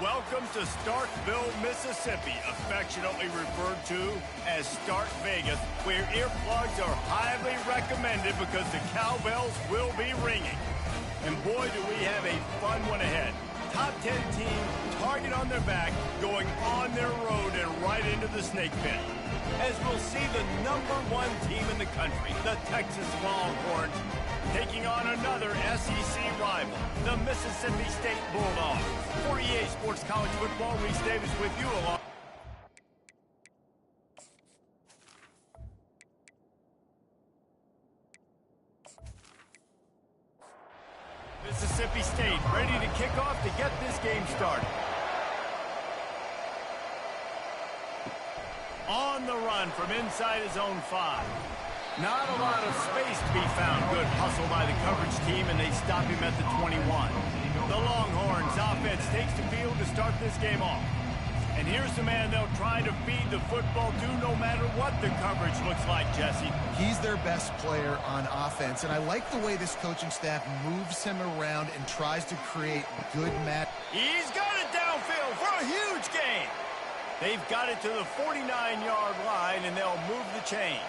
Welcome to Starkville, Mississippi, affectionately referred to as Stark Vegas, where earplugs are highly recommended because the cowbells will be ringing. And boy, do we have a fun one ahead. Top 10 team, target on their back, going on their road and right into the snake pit. As we'll see the #1 team in the country, the Texas Longhorns, taking on another SEC rival, the Mississippi State Bulldogs. For EA Sports College Football, Reese Davis with you along. Mississippi State ready to kick off to get this game started. On the run from inside his own 5. Not a lot of space to be found. Good hustle by the coverage team, and they stop him at the 21. The Longhorns offense takes the field to start this game off. And here's the man they'll try to feed the football to no matter what the coverage looks like, Jesse. He's their best player on offense, and I like the way this coaching staff moves him around and tries to create good match. He's got it downfield for a huge gain. They've got it to the 49-yard line, and they'll move the chains.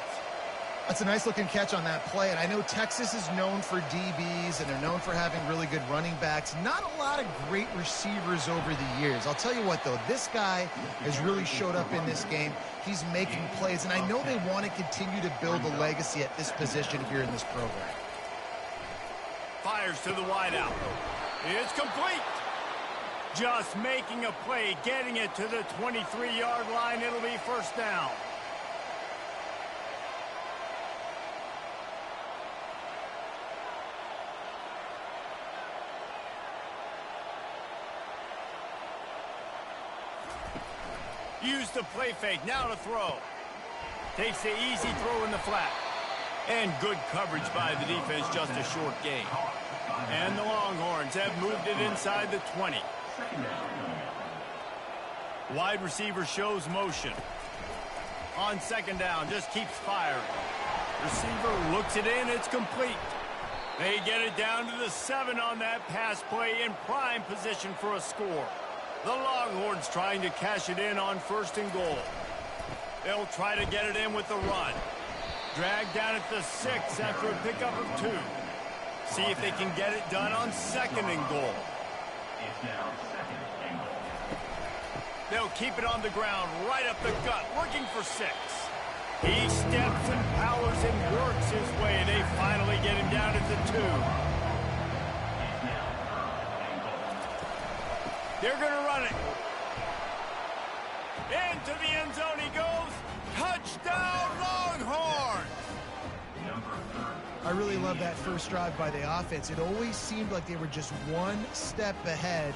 That's a nice-looking catch on that play, and I know Texas is known for DBs, and they're known for having really good running backs. Not a lot of great receivers over the years. I'll tell you what, though, this guy has really showed up in this game. He's making plays, and I know they want to continue to build a legacy at this position here in this program. Fires to the wideout. It's complete. Just making a play, getting it to the 23-yard line. It'll be first down. Use the play fake, now to throw. Takes the easy throw in the flat. And good coverage by the defense, just a short gain. And the Longhorns have moved it inside the 20. Wide receiver shows motion. On second down, just keeps firing. Receiver looks it in, it's complete. They get it down to the 7 on that pass play in prime position for a score. The Longhorns trying to cash it in on 1st and goal. They'll try to get it in with the run. Dragged down at the 6 after a pickup of 2. See if they can get it done on 2nd and goal. It's now 2nd and goal. They'll keep it on the ground, right up the gut, looking for 6. He steps and powers and works his way. They finally get him down at the 2. They're going to run it. Into the end zone he goes. Touchdown, Longhorns! I really love that first drive by the offense. It always seemed like they were just one step ahead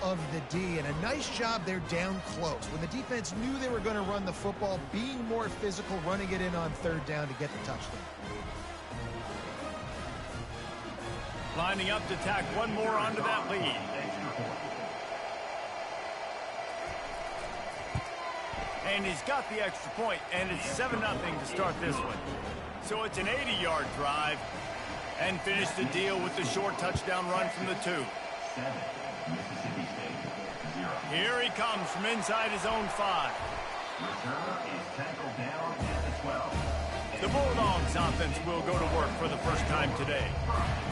of the D, and a nice job there down close. When the defense knew they were going to run the football, being more physical, running it in on 3rd down to get the touchdown. Lining up to tack one more onto that lead. And he's got the extra point, and it's 7-0 to start this one. So it's an 80-yard drive, and finish the deal with the short touchdown run from the 2. 7, Mississippi State, 0. Here he comes from inside his own 5. Returner is tackled down at the 12. The Bulldogs offense will go to work for the first time today.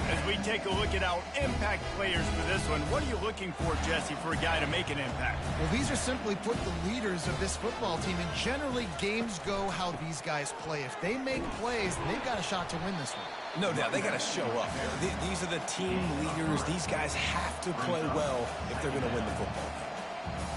As we take a look at our impact players for this one, what are you looking for, Jesse, for a guy to make an impact? Well, these are simply put the leaders of this football team, and generally games go how these guys play. If they make plays, they've got a shot to win this one. No doubt, they got to show up here. These are the team leaders. These guys have to play well if they're going to win the football game.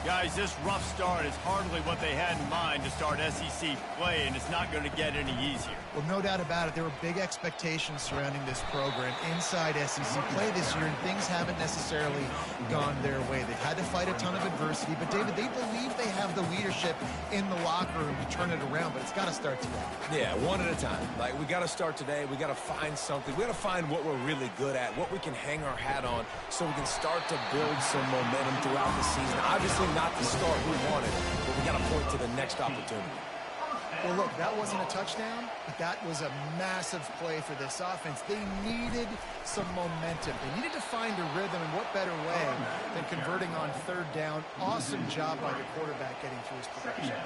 Guys, this rough start is hardly what they had in mind to start SEC play, and it's not going to get any easier. Well, no doubt about it. There were big expectations surrounding this program inside SEC play this year, and things haven't necessarily gone their way. They've had to fight a ton of adversity, but, David, they believe they have the leadership in the locker room to turn it around, but it's got to start today. Yeah, one at a time. Like, we got to start today. We got to find something. We got to find what we're really good at, what we can hang our hat on, so we can start to build some momentum throughout the season. Obviously, not the start we wanted, but we got to point to the next opportunity. Well, look, that wasn't a touchdown, but that was a massive play for this offense. They needed some momentum. They needed to find a rhythm, and what better way than converting on third down. Awesome job by the quarterback getting through his progression.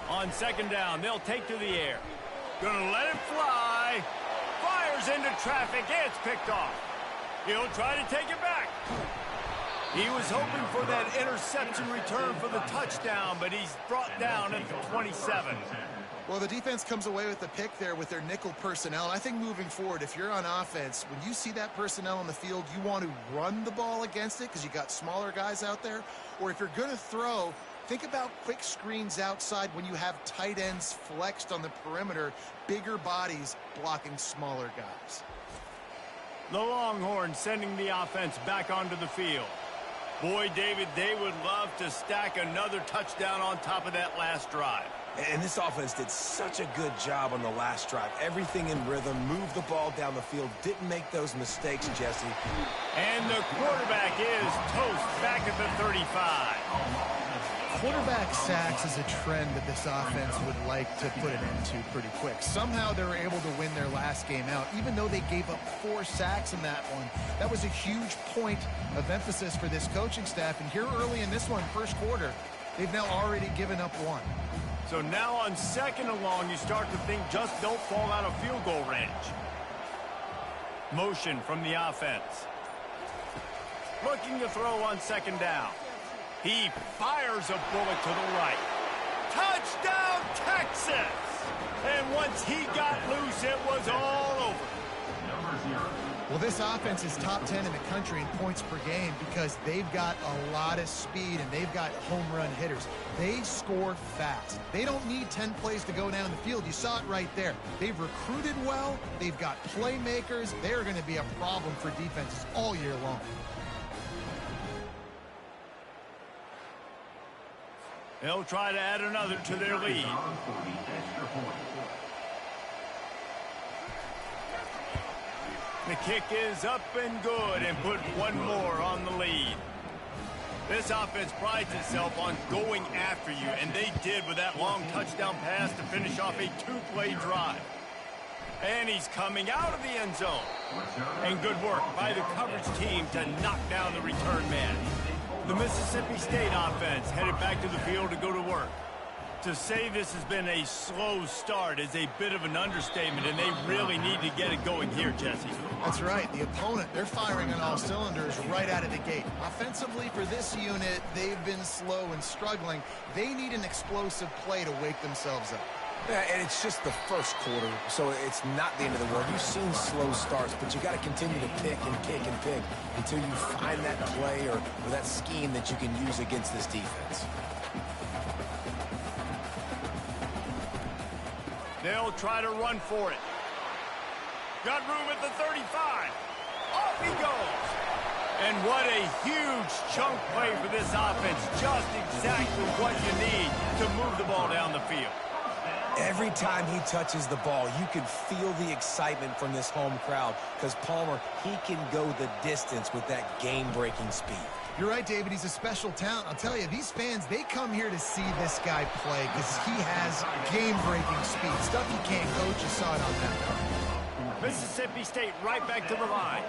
On second down, they'll take to the air. Gonna let it fly. Fires into traffic. It's picked off. He'll try to take it back. He was hoping for that interception return for the touchdown, but he's brought down at the 27. Well, the defense comes away with the pick there with their nickel personnel. And I think moving forward, if you're on offense, when you see that personnel on the field, you want to run the ball against it because you got smaller guys out there. Or if you're going to throw, think about quick screens outside when you have tight ends flexed on the perimeter, bigger bodies blocking smaller guys. The Longhorns sending the offense back onto the field. Boy, David, they would love to stack another touchdown on top of that last drive. And this offense did such a good job on the last drive. Everything in rhythm, moved the ball down the field, didn't make those mistakes, Jesse. And the quarterback is toast back at the 35. Quarterback sacks is a trend that this offense would like to put an end to pretty quick. Somehow they were able to win their last game out, even though they gave up 4 sacks in that one. That was a huge point of emphasis for this coaching staff. And here early in this one, first quarter, they've now already given up 1. So now on second and long, you start to think just don't fall out of field goal range. Motion from the offense. Looking to throw on second down. He fires a bullet to the right. Touchdown, Texas! And once he got loose, it was all over. Well, this offense is top 10 in the country in points per game because they've got a lot of speed and they've got home run hitters. They score fast. They don't need 10 plays to go down the field. You saw it right there. They've recruited well. They've got playmakers. They're going to be a problem for defenses all year long. They'll try to add another to their lead. The kick is up and good and put one more on the lead. This offense prides itself on going after you, and they did with that long touchdown pass to finish off a 2-play drive. And he's coming out of the end zone. And good work by the coverage team to knock down the return man. The Mississippi State offense headed back to the field to go to work. To say this has been a slow start is a bit of an understatement, and they really need to get it going here, Jesse. That's right. The opponent, they're firing on all cylinders right out of the gate. Offensively for this unit, they've been slow and struggling. They need an explosive play to wake themselves up. Yeah, and it's just the first quarter, so it's not the end of the world. You've seen slow starts, but you got to continue to pick and kick and pick until you find that play or that scheme that you can use against this defense. They'll try to run for it. Got room at the 35. Off he goes. And what a huge chunk play for this offense. Just exactly what you need to move the ball down the field. Every time he touches the ball, you can feel the excitement from this home crowd because Palmer, he can go the distance with that game-breaking speed. You're right, David. He's a special talent. I'll tell you, these fans, they come here to see this guy play because he has game-breaking speed. Stuff you can't coach. You saw it on that one. Mississippi State right back to the line.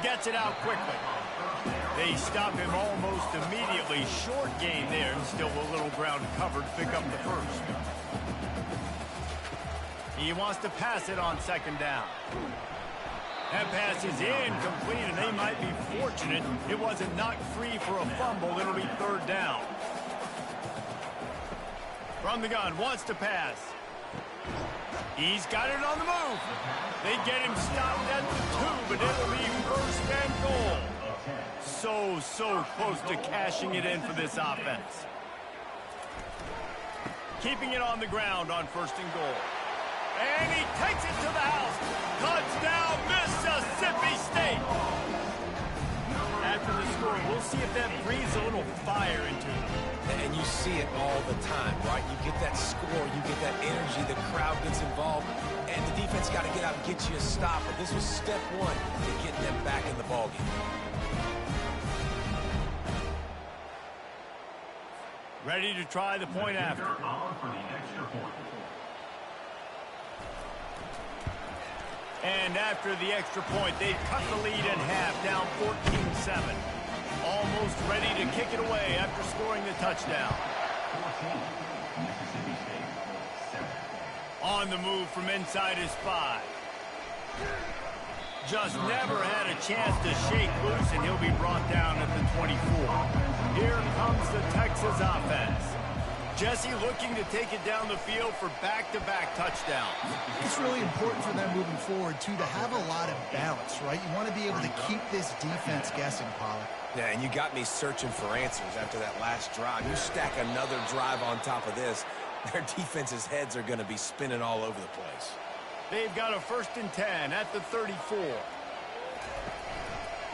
Gets it out quickly. They stop him almost immediately. Short gain there, and still a little ground covered. Pick up the first. He wants to pass it on second down. That pass is incomplete, and they might be fortunate it wasn't knocked free for a fumble. It'll be third down. From the gun, wants to pass. He's got it on the move. They get him stopped at the 2, but it'll be first and goal. So close to cashing it in for this offense. Keeping it on the ground on first and goal. And he takes it to the house. Touchdown, Mississippi State. After the score, we'll see if that breathes a little fire into them. And you see it all the time, right? You get that score, you get that energy, the crowd gets involved, and the defense got to get out and get you a stop. But this was step one to getting them back in the ballgame. Ready to try the point after. On for the extra point. And after the extra point, they cut the lead in half, down 14-7. Almost ready to kick it away after scoring the touchdown. 14, Mississippi State, 7. On the move from inside his 5. Just never had a chance to shake loose, and he'll be brought down at the 24. Here comes the Texas offense. Jesse looking to take it down the field for back-to-back touchdowns. It's really important for them moving forward, too, to have a lot of balance, right? You want to be able to keep this defense guessing, Pollard. Yeah, and you got me searching for answers after that last drive. You stack another drive on top of this, their defense's heads are going to be spinning all over the place. They've got a 1st and 10 at the 34.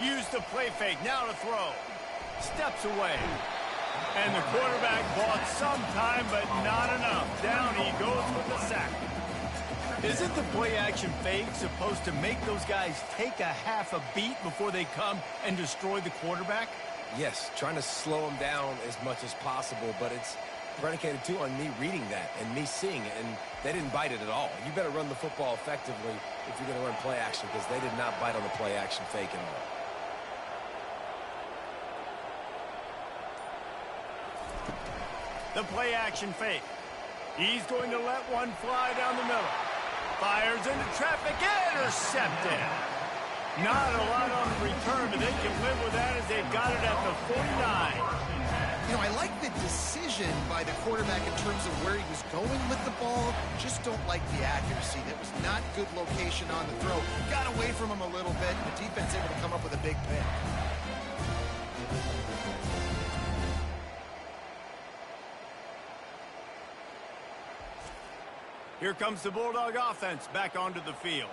Use the play fake, now to throw. Steps away. And the quarterback bought some time, but not enough. Down he goes with the sack. Isn't the play-action fake supposed to make those guys take a half a beat before they come and destroy the quarterback? Yes, trying to slow them down as much as possible, but it's predicated, too, on me reading that and me seeing it, and they didn't bite it at all. You better run the football effectively if you're going to run play-action, because they did not bite on the play-action fake at all. The play-action fake. He's going to let one fly down the middle. Fires into traffic, intercepted. Not a lot on the return, but they can live with that as they've got it at the 49. You know, I like the decision by the quarterback in terms of where he was going with the ball. Just don't like the accuracy. That was not good location on the throw. Got away from him a little bit. The defense able to come up with a big pick. Here comes the Bulldog offense back onto the field.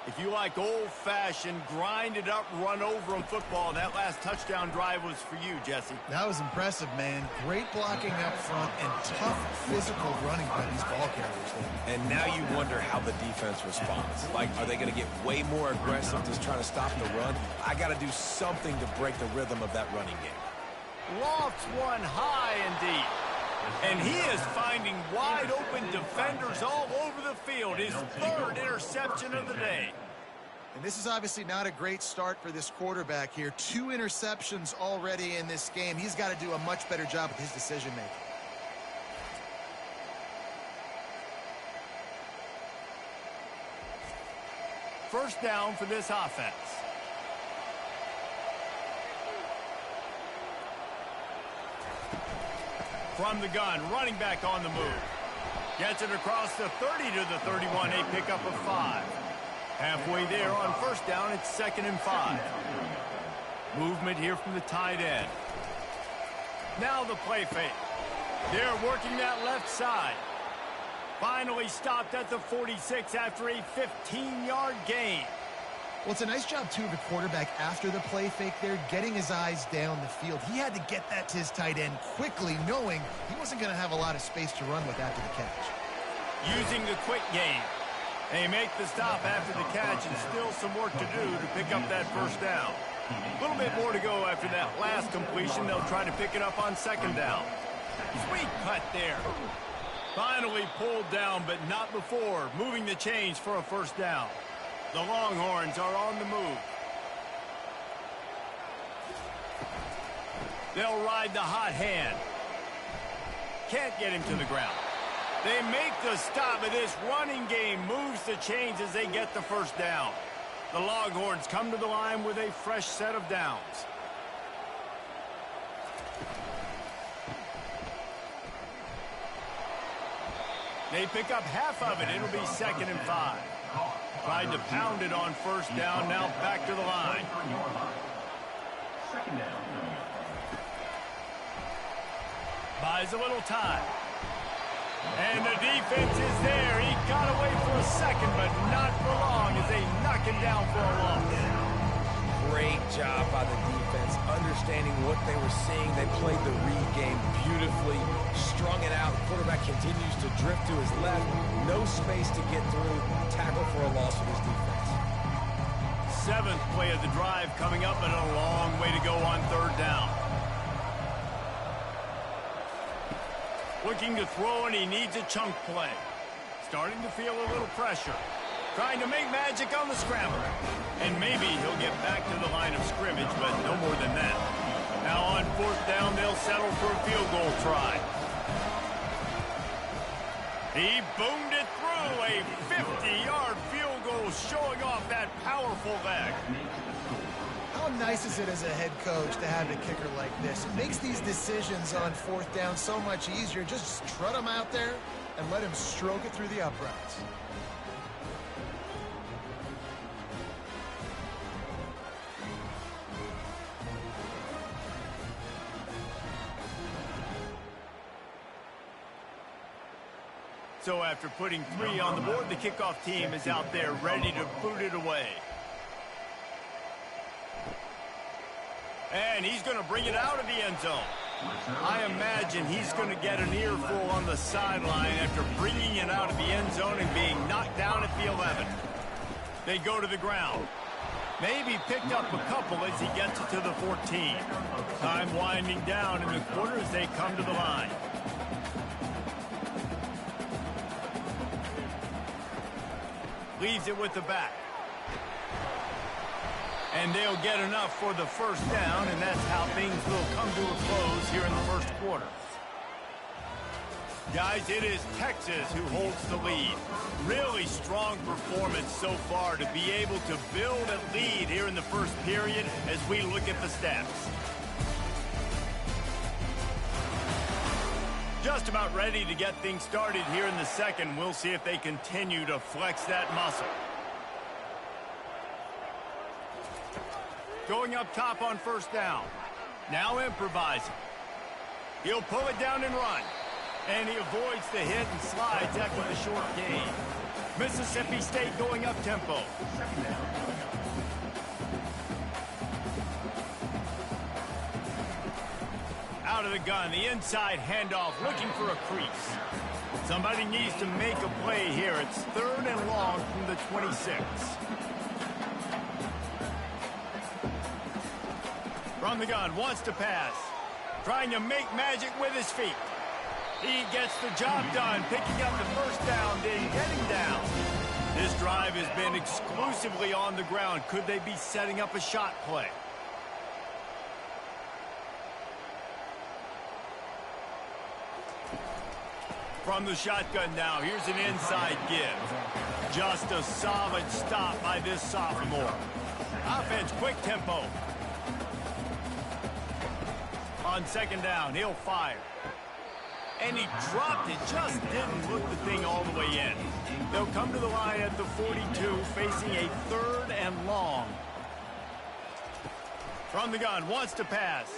If you like old-fashioned, grind-it-up, run-over-'em football, that last touchdown drive was for you, Jesse. That was impressive, man. Great blocking up front and tough physical running by these ball carriers there. And now you wonder how the defense responds. Like, are they going to get way more aggressive just trying to stop the run? I got to do something to break the rhythm of that running game. Lofts one high and deep. And he is finding wide-open defenders all over the field. His 3rd interception of the day. And this is obviously not a great start for this quarterback here. 2 interceptions already in this game. He's got to do a much better job with his decision-making. First down for this offense. From the gun, running back on the move. Gets it across the 30 to the 31, a pickup of 5. Halfway there on first down, it's 2nd and 5. Movement here from the tight end. Now the play fake. They're working that left side. Finally stopped at the 46 after a 15-yard gain. Well, it's a nice job, too, of the quarterback after the play fake there, getting his eyes down the field. He had to get that to his tight end quickly, knowing he wasn't going to have a lot of space to run with after the catch. Using the quick game. They make the stop after the catch, and still some work to do to pick up that first down. A little bit more to go after that last completion. They'll try to pick it up on 2nd down. Sweet cut there. Finally pulled down, but not before. Moving the chains for a first down. The Longhorns are on the move. They'll ride the hot hand. Can't get him to the ground. They make the stop, but this running game moves the chains as they get the first down. The Longhorns come to the line with a fresh set of downs. They pick up half of it. It'll be 2nd and 5. Tried to pound it on first down, now back to the line. 2nd down. Buys a little time. And the defense is there. He got away for a second, but not for long as they knock him down for a loss. Great job by the defense, understanding what they were seeing. They played the read game beautifully, strung it out. The quarterback continues to drift to his left. No space to get through. Tackle for a loss with his defense. 7th play of the drive coming up, but a long way to go on 3rd down. Looking to throw, and he needs a chunk play. Starting to feel a little pressure. Trying to make magic on the scramble. And maybe he'll get back to the line of scrimmage, but no more than that. Now on 4th down, they'll settle for a field goal try. He boomed it through. A 50-yard field goal showing off that powerful leg. How nice is it as a head coach to have a kicker like this? It makes these decisions on 4th down so much easier. Just strut him out there and let him stroke it through the uprights. So after putting 3 on the board, the kickoff team is out there ready to boot it away. And he's going to bring it out of the end zone. I imagine he's going to get an earful on the sideline after bringing it out of the end zone and being knocked down at the 11. They go to the ground. Maybe picked up a couple as he gets it to the 14. Time winding down in the quarter as they come to the line. Leaves it with the back. And they'll get enough for the 1st down, and that's how things will come to a close here in the 1st quarter. Guys, it is Texas who holds the lead. Really strong performance so far to be able to build a lead here in the 1st period as we look at the stats. Just about ready to get things started here in the 2nd. We'll see if they continue to flex that muscle. Going up top on 1st down. Now improvising. He'll pull it down and run. And he avoids the hit and slides after the short gain. Mississippi State going up tempo. Out of the gun, the inside handoff, looking for a crease. Somebody needs to make a play here. It's 3rd and long from the 26. From the gun, wants to pass. Trying to make magic with his feet. He gets the job done, picking up the 1st down, then getting down. This drive has been exclusively on the ground. Could they be setting up a shot play? From the shotgun now, here's an inside give. Just a solid stop by this sophomore. Offense, quick tempo. On 2nd down, he'll fire. And he dropped it, just didn't look the thing all the way in. They'll come to the line at the 42, facing a 3rd and long. From the gun, wants to pass.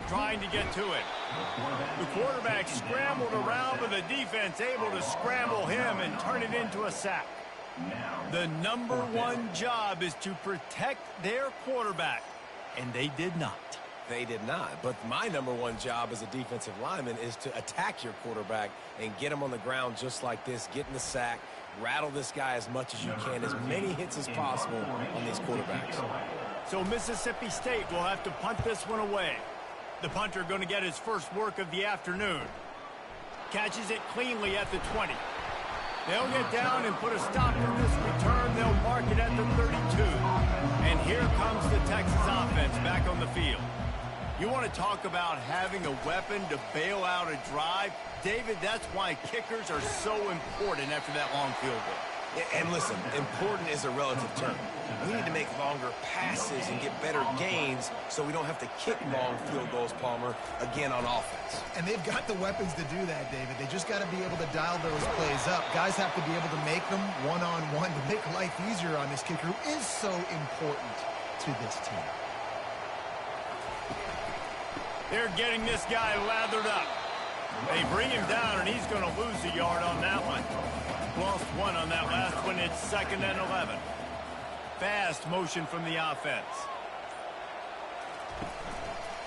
Trying to get to it. The quarterback scrambled around, but the defense able to scramble him and turn it into a sack. The number 1 job is to protect their quarterback, and they did not. They did not, but my number 1 job as a defensive lineman is to attack your quarterback and get him on the ground just like this, get in the sack, rattle this guy as much as you can, as many hits as possible on these quarterbacks. So Mississippi State will have to punt this one away. The punter going to get his first work of the afternoon. Catches it cleanly at the 20. They'll get down and put a stop to this return. They'll mark it at the 32. And here comes the Texas offense back on the field. You want to talk about having a weapon to bail out a drive? David, that's why kickers are so important after that long field goal. And listen, important is a relative term. We need to make longer passes and get better gains so we don't have to kick long field goals, Palmer, again on offense. And they've got the weapons to do that, David. They just got to be able to dial those plays up. Guys have to be able to make them one-on-one to make life easier on this kicker, who is so important to this team. They're getting this guy lathered up. They bring him down, and he's going to lose a yard on that one. Lost 1 on that last one. It's 2nd and 11. Fast motion from the offense.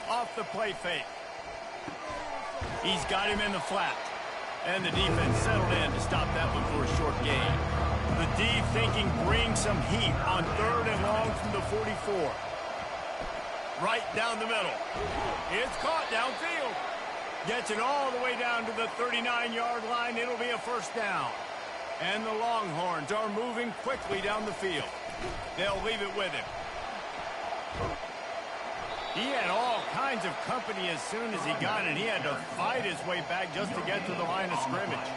Off the play fake. He's got him in the flat. And the defense settled in to stop that one for a short gain. The D thinking bring some heat on 3rd and long from the 44. Right down the middle. It's caught downfield. Gets it all the way down to the 39-yard line. It'll be a first down. And the Longhorns are moving quickly down the field. They'll leave it with him. He had all kinds of company as soon as he got it. He had to fight his way back just to get to the line of scrimmage.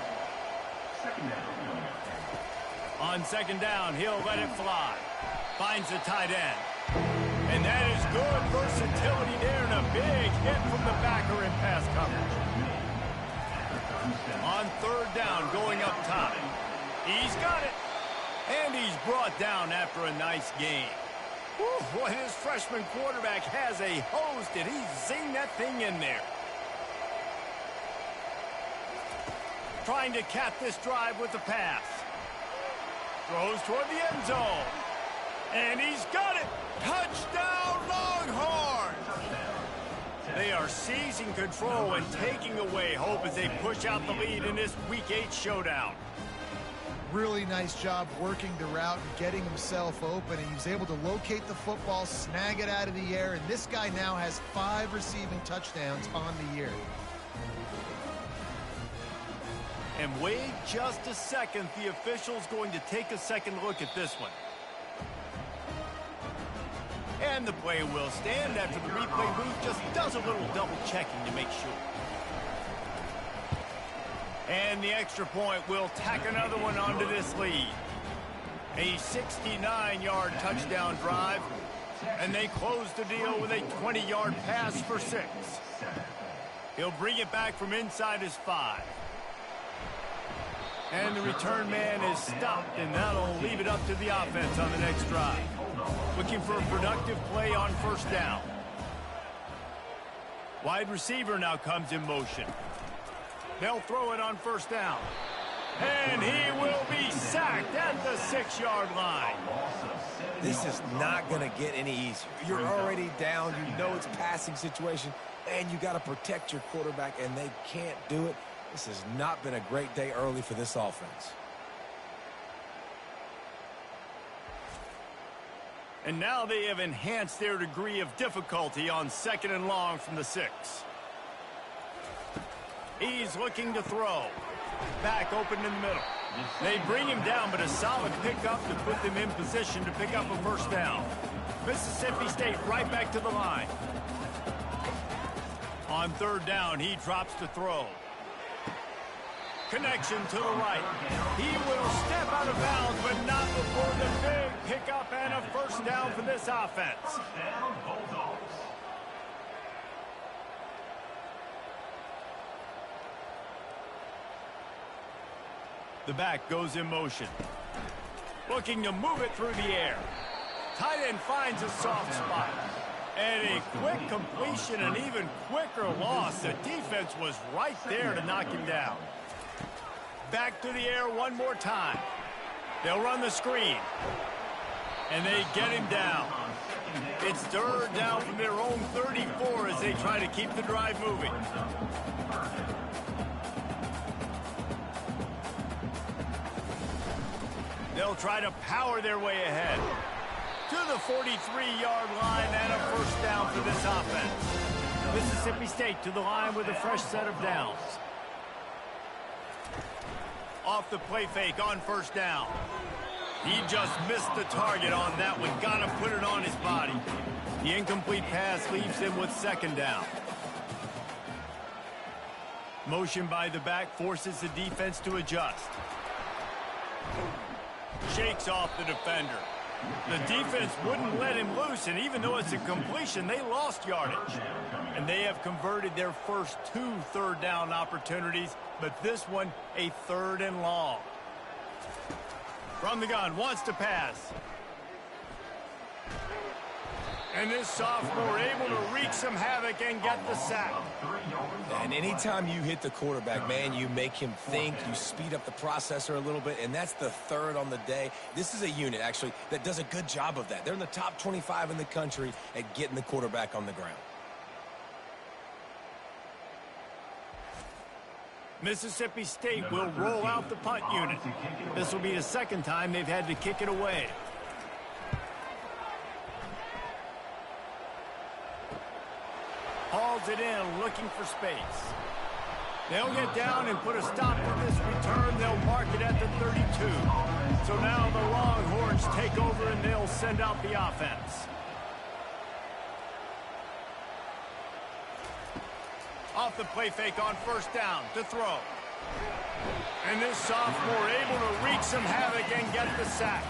On second down, he'll let it fly. Finds the tight end. And that is good versatility there and a big hit from the backer in pass coverage. On third down, going up top. He's got it. And he's brought down after a nice gain. Whew, boy, his freshman quarterback has a hose. Did he zing that thing in there? Trying to cap this drive with the pass. Throws toward the end zone. And he's got it. Touchdown, Longhorns! They are seizing control and taking away hope as they push out the lead in this Week 8 showdown. Really nice job working the route and getting himself open. And he was able to locate the football, snag it out of the air, and this guy now has 5 receiving touchdowns on the year. And wait just a second. The official's going to take a second look at this one. And the play will stand after the replay booth just does a little double checking to make sure. And the extra point will tack another one onto this lead. A 69-yard touchdown drive. And they close the deal with a 20-yard pass for 6. He'll bring it back from inside his 5. And the return man is stopped, and that'll leave it up to the offense on the next drive. Looking for a productive play on first down. Wide receiver now comes in motion. They'll throw it on first down. And he will be sacked at the 6-yard line. This is not going to get any easier. You're already down. You know it's a passing situation, and you got to protect your quarterback, and they can't do it. This has not been a great day early for this offense. And now they have enhanced their degree of difficulty on second and long from the 6. He's looking to throw. Back open in the middle. They bring him down, but a solid pickup to put them in position to pick up a first down. Mississippi State right back to the line. On third down, he drops to throw. Connection to the right. He will step out of bounds, but not before the big pickup and a first down for this offense. The back goes in motion. Looking to move it through the air. Tight end finds a soft spot. And a quick completion, an even quicker loss. The defense was right there to knock him down. Back to the air one more time. They'll run the screen. And they get him down. It's third down from their own 34 as they try to keep the drive moving. They'll try to power their way ahead. To the 43-yard line and a first down for this offense. Mississippi State to the line with a fresh set of downs. Off the play fake on first down. He just missed the target on that one. Got to put it on his body. The incomplete pass leaves him with second down. Motion by the back forces the defense to adjust. Shakes off the defender. The defense wouldn't let him loose, and even though it's a completion, they lost yardage. And they have converted their first 2 third down opportunities, but this one a third and long. From the gun, wants to pass. And this sophomore able to wreak some havoc and get the sack. And anytime you hit the quarterback, man, you make him think, you speed up the processor a little bit, and that's the third on the day. This is a unit, actually, that does a good job of that. They're in the top 25 in the country at getting the quarterback on the ground. Mississippi State will roll out the punt unit. This will be the second time they've had to kick it away. Hauled throws it in, looking for space. They'll get down and put a stop to this return. They'll mark it at the 32. So now the Longhorns take over and they'll send out the offense. Off the play fake on first down to throw. And this sophomore able to wreak some havoc and get the sack.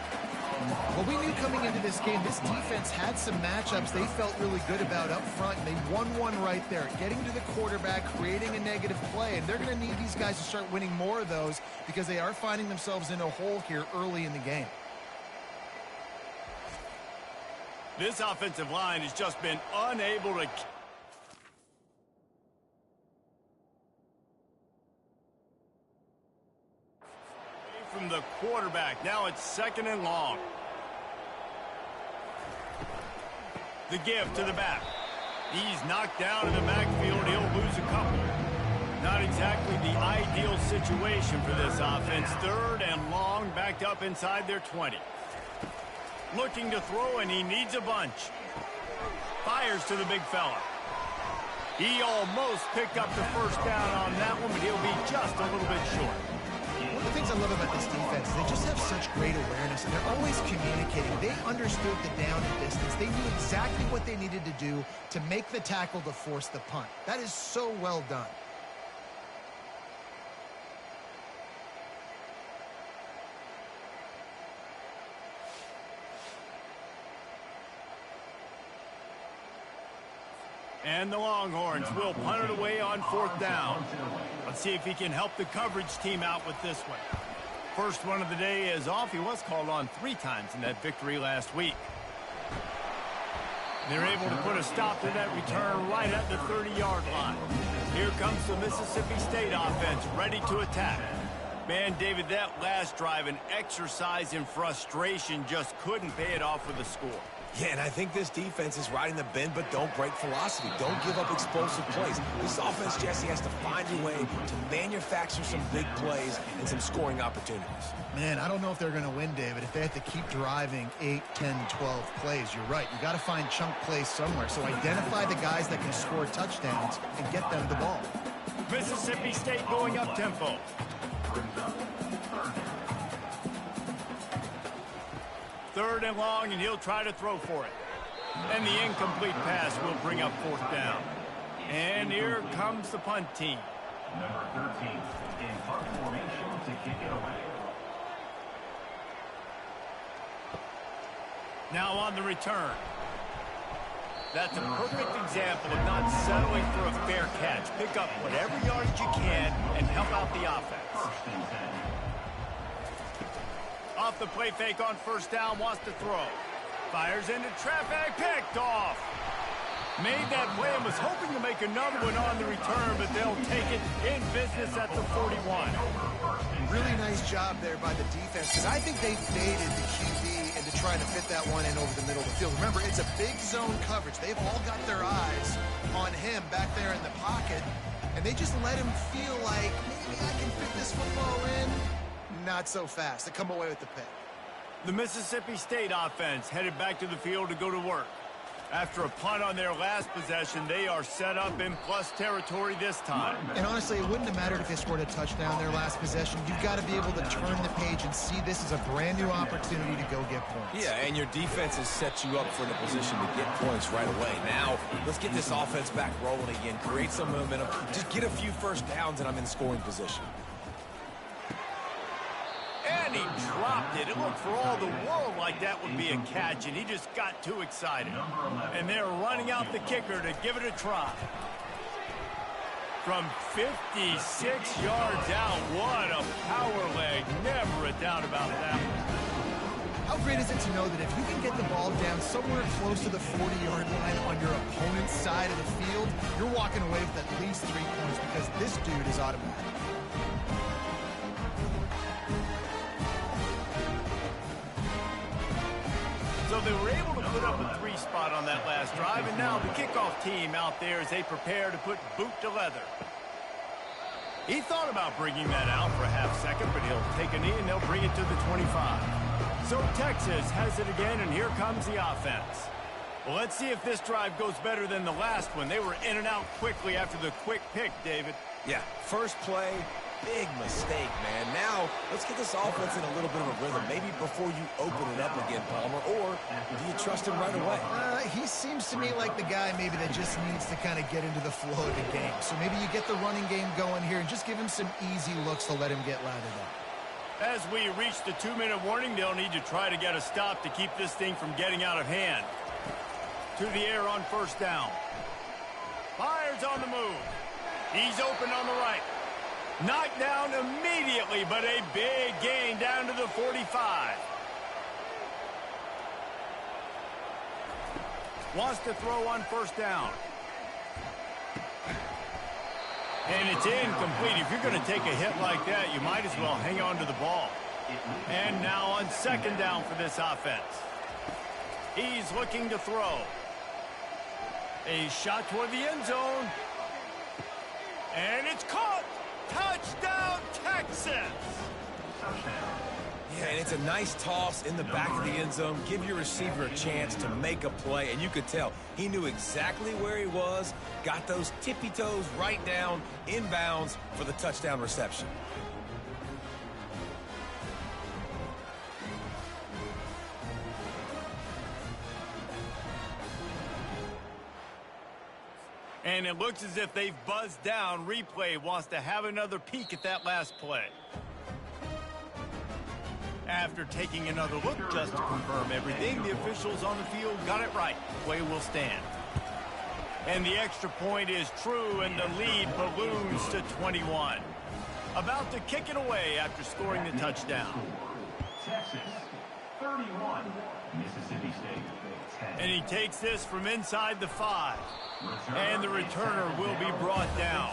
Well, we knew coming into this game, this defense had some matchups they felt really good about up front, and they won one right there, getting to the quarterback, creating a negative play, and they're going to need these guys to start winning more of those because they are finding themselves in a hole here early in the game. This offensive line has just been unable to... from the quarterback. Now it's 2nd and long. The give to the back. He's knocked down in the backfield. He'll lose a couple. Not exactly the ideal situation for this offense. 3rd and long, backed up inside their 20. Looking to throw, and he needs a bunch. Fires to the big fella. He almost picked up the first down on that one, but he'll be just a little bit short. One of the things I love about this defense is they just have such great awareness, and they're always communicating. They understood the down and distance. They knew exactly what they needed to do to make the tackle to force the punt. That is so well done. And the Longhorns will punt it away on 4th down. Let's see if he can help the coverage team out with this one. First one of the day is off. He was called on 3 times in that victory last week. They're able to put a stop to that return right at the 30-yard line. Here comes the Mississippi State offense ready to attack. Man, David, that last drive, an exercise in frustration, just couldn't pay it off with a score. Yeah, and I think this defense is riding the bend but don't break philosophy. Don't give up explosive plays. This offense, Jesse, has to find a way to manufacture some big plays and some scoring opportunities. Man, I don't know if they're going to win, David, if they have to keep driving 8, 10, 12 plays. You're right. You got to find chunk plays somewhere. So identify the guys that can score touchdowns and get them the ball. Mississippi State going up tempo. Third and long, and he'll try to throw for it. And the incomplete pass will bring up 4th down. And here comes the punt team. Number 13 in punt formation to kick it away. Now on the return. That's a perfect example of not settling for a fair catch. Pick up whatever yardage you can and help out the offense. 1st and 10. Off the play fake on 1st down, wants to throw. Fires into traffic, picked off. Made that play and was hoping to make another one on the return, but they'll take it in business at the 41. Really nice job there by the defense, because I think they faded the QB into trying to fit that one in over the middle of the field. Remember, it's a big zone coverage. They've all got their eyes on him back there in the pocket, and they just let him feel like, maybe I can fit this football in. Not so fast. They come away with the pick. The Mississippi State offense headed back to the field to go to work. After a punt on their last possession, they are set up in plus territory this time. And honestly, it wouldn't have mattered if they scored a touchdown their last possession. You've got to be able to turn the page and see this as a brand new opportunity to go get points. Yeah, and your defense has set you up for the position to get points right away. Now, let's get this offense back rolling again, create some momentum, just get a few first downs, and I'm in scoring position. And he dropped it. It looked for all the world like that would be a catch, and he just got too excited. And they're running out the kicker to give it a try. From 56 yards out, what a power leg. Never a doubt about that one. How great is it to know that if you can get the ball down somewhere close to the 40-yard line on your opponent's side of the field, you're walking away with at least 3 points because this dude is automatic. So they were able to put up a 3 spot on that last drive, and now the kickoff team out there as they prepare to put boot to leather. He thought about bringing that out for a half second, but he'll take a knee and they'll bring it to the 25. So Texas has it again, and here comes the offense. Well, let's see if this drive goes better than the last one. They were in and out quickly after the quick pick, David. Yeah, first play, big mistake, man. Now, let's get this offense in a little bit of a rhythm. Maybe before you open it up again, Palmer, or do you trust him right away? He seems to me like the guy maybe that just needs to kind of get into the flow of the game. So maybe you get the running game going here and just give him some easy looks to let him get lathered up. As we reach the 2-minute warning, they'll need to try to get a stop to keep this thing from getting out of hand. To the air on first down. Fires on the move. He's open on the right. Knocked down immediately, but a big gain down to the 45. Wants to throw on first down. And it's incomplete. If you're going to take a hit like that, you might as well hang on to the ball. And now on second down for this offense. He's looking to throw. A shot toward the end zone. And it's caught. Touchdown, Texas. Yeah, and it's a nice toss in the back of the end zone. Give your receiver a chance to make a play. And you could tell he knew exactly where he was. Got those tippy toes right down, inbounds for the touchdown reception. And it looks as if they've buzzed down. Replay wants to have another peek at that last play. After taking another look just to confirm everything, the officials on the field got it right. Play will stand. And the extra point is true, and the lead balloons to 21. About to kick it away after scoring the touchdown. Texas, 31. Mississippi State, 10. And he takes this from inside the 5. And the returner will be brought down.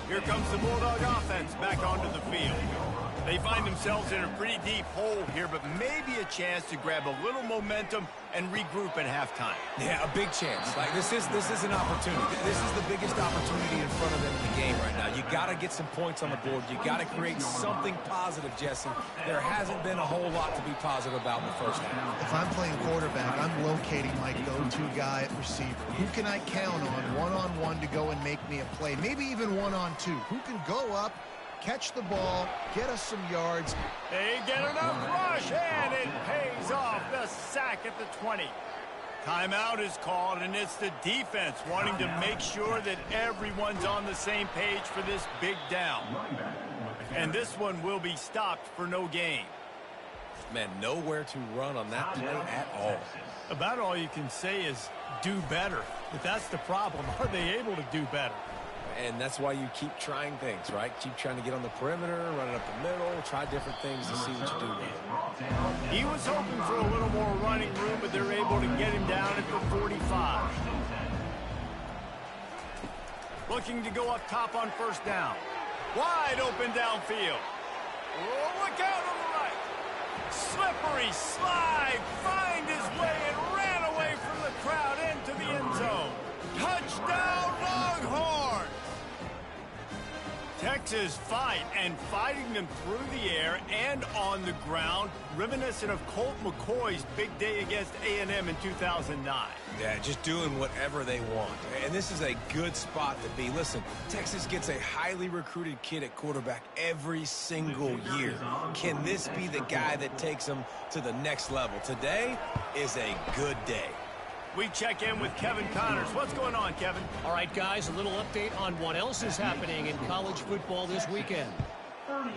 Here comes the Bulldog offense back onto the field. They find themselves in a pretty deep hole here, but maybe a chance to grab a little momentum and regroup at halftime. Yeah, a big chance. Like this is an opportunity. This is the biggest opportunity in front of them in the game right now. You got to get some points on the board. You got to create something positive, Jesse. There hasn't been a whole lot to be positive about in the first half. If I'm playing quarterback, I'm locating my go-to guy at receiver. Who can I count on one-on-one to go and make me a play? Maybe even one-on-two. Who can go up, catch the ball, get us some yards. They get enough rush, and it pays off. The sack at the 20. Timeout is called, and it's the defense wanting to make sure that everyone's on the same page for this big down. And this one will be stopped for no gain. Man, nowhere to run on that play at all. About all you can say is do better. But that's the problem. Are they able to do better? And that's why you keep trying things, right? Keep trying to get on the perimeter, run it up the middle, try different things to see what you do with it. He was hoping for a little more running room, but they're able to get him down at the 45. Looking to go up top on first down. Wide open downfield. Oh, look out on the right. Slippery slide. Find his way and ran away from the crowd into the end zone. Touchdown, Longhorns! Texas fight, and fighting them through the air and on the ground, reminiscent of Colt McCoy's big day against A&M in 2009. Yeah, just doing whatever they want. And this is a good spot to be. Listen, Texas gets a highly recruited kid at quarterback every single year. Can this be the guy that takes them to the next level? Today is a good day. We check in with Kevin Connors. What's going on, Kevin? All right, guys, a little update on what else is happening in college football this weekend.